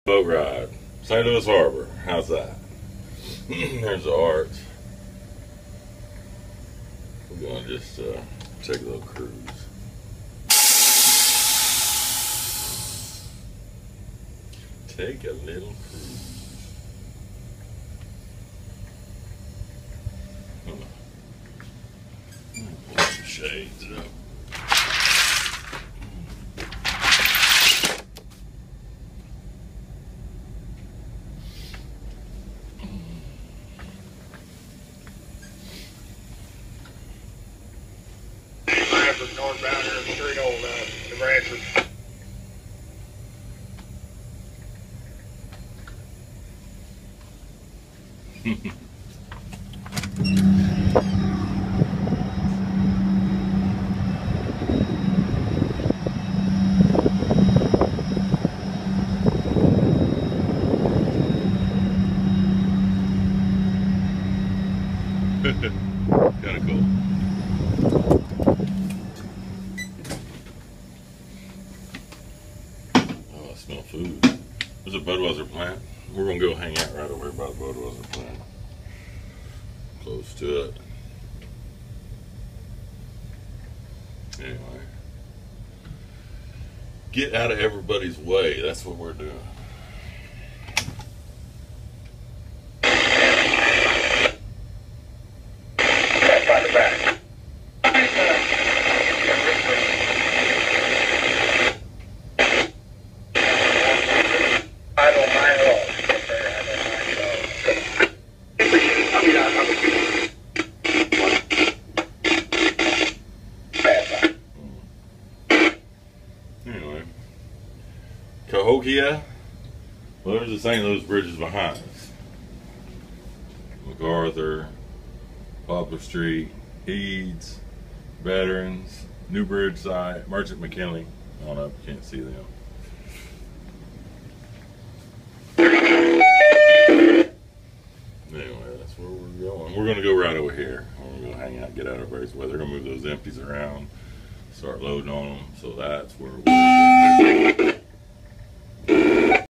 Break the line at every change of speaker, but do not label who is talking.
Boat ride, St. Louis Harbor. How's that? There's the arch. We're gonna just take a little cruise. Take a little cruise. Put some shades up.
Northbound here in the street, old the ranchers.
Kind of cool. Oh, I smell food. There's a Budweiser plant. We're gonna go hang out right over here by the Budweiser plant. Close to it. Anyway. Get out of everybody's way. That's what we're doing. Anyway, Cahokia. Well, there's the St. Louis bridges behind us. MacArthur, Poplar Street, Eads, Veterans, New Bridge site, Merchant McKinley. I don't know if you can't see them. Anyway, that's where we're going. We're going to go right over here. We're going to go hang out, get out of everybody's way. They're going to move those empties around, start loading on them. So that's where we're going.